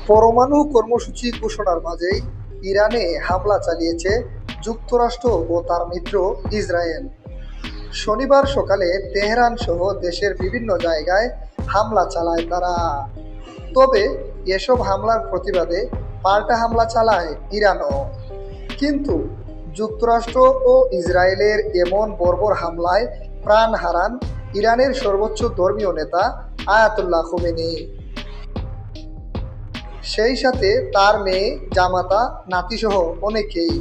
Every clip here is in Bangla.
পরমাণু কর্মসূচি ঘোষণার মাঝেই ইরানে হামলা চালিয়েছে যুক্তরাষ্ট্র ও তার মিত্র ইসরায়েল। শনিবার সকালে তেহরান সহ দেশের বিভিন্ন জায়গায় হামলা চালায় তারা। তবে এসব হামলার প্রতিবাদে পাল্টা হামলা চালায় ইরানও। কিন্তু যুক্তরাষ্ট্র ও ইসরায়েলের এমন বর্বর হামলায় প্রাণ হারান ইরানের সর্বোচ্চ ধর্মীয় নেতা আয়াতুল্লাহ খোমেনি। সেই সাথে তার মেয়ে, জামাতা, নাতিসহ অনেকেই,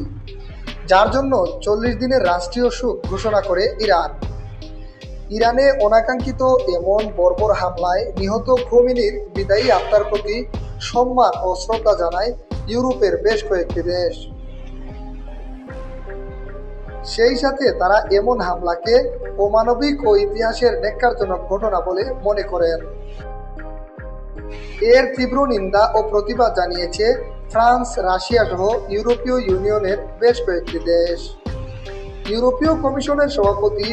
যার জন্য 40 দিনের রাষ্ট্রীয় শোক ঘোষণা করে ইরান। ইরানে অনাকাঙ্ক্ষিত এমন বর্বর হামলায় নিহত খোমেনির বিদায়ী আত্মার প্রতি সম্মান ও শ্রদ্ধা জানায় ইউরোপের বেশ কয়েকটি দেশ। সেই সাথে তারা এমন হামলাকে অমানবিক ও ইতিহাসের ন্যক্কারজনক ঘটনা বলে মনে করেন। এর তীব্র নিন্দা ও প্রতিবাদ জানিয়েছে ফ্রান্স, রাশিয়া সহ ইউরোপীয় ইউনিয়নের বেশ কয়েকটি দেশ। ইউরোপীয় কমিশনের সভাপতি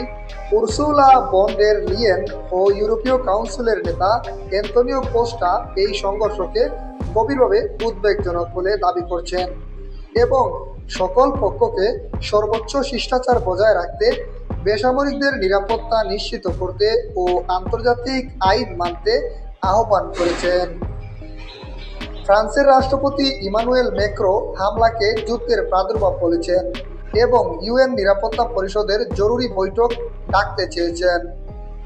উর্সুলা ভন ডের লিয়েন ও ইউরোপীয় কাউন্সিলের নেতা অ্যান্তোনিও কোস্টা এই সংঘর্ষকে গভীরভাবে উদ্বেগজনক বলে দাবি করছেন এবং সকল পক্ষকে সর্বোচ্চ শিষ্টাচার বজায় রাখতে, বেসামরিকদের নিরাপত্তা নিশ্চিত করতে ও আন্তর্জাতিক আইন মানতে আহ্বান করেছেন। ফ্রান্সের রাষ্ট্রপতি ইমানুয়েল ম্যাক্রো হামলাকে যুদ্ধের প্রাদুর্ভাব বলেছেন এবং ইউএন নিরাপত্তা পরিষদের জরুরি বৈঠক ডাকতে চেয়েছেন।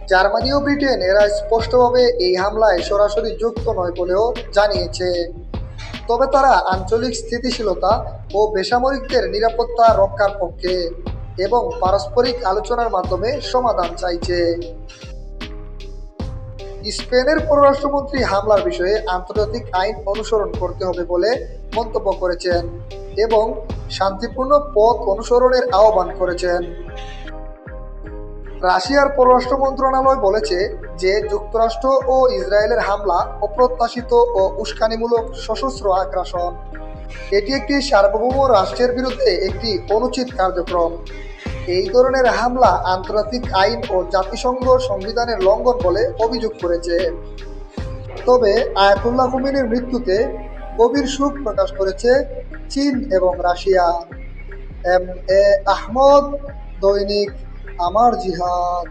জার্মানি ও ব্রিটেন এরা স্পষ্টভাবে এই হামলায় সরাসরি যুক্ত নয় বলেও জানিয়েছে। তবে তারা আঞ্চলিক স্থিতিশীলতা ও বেসামরিকদের নিরাপত্তা রক্ষার পক্ষে এবং পারস্পরিক আলোচনার মাধ্যমে সমাধান চাইছে। স্পেনের পররাষ্ট্রমন্ত্রী হামলার বিষয়ে আন্তর্জাতিক আইন অনুসরণ করতে হবে বলে মন্তব্য করেছেন এবং শান্তিপূর্ণ পথ অনুসরণের আহ্বান করেছেন। রাশিয়ার পররাষ্ট্র মন্ত্রণালয় বলেছে যে যুক্তরাষ্ট্র ও ইসরায়েলের হামলা অপ্রত্যাশিত ও উস্কানিমূলক সশস্ত্র আগ্রাসন। এটি একটি সার্বভৌম রাষ্ট্রের বিরুদ্ধে একটি অনুচিত কার্যক্রম। এই ধরনের হামলা আন্তর্জাতিক আইন ও জাতিসংঘ সংবিধানের লঙ্ঘন বলে অভিযোগ করেছে। তবে আয়াতুল্লাহ খোমেনির মৃত্যুতে গভীর শোক প্রকাশ করেছে চীন এবং রাশিয়া। এম এ আহমদ, দৈনিক আমার জিহাদ।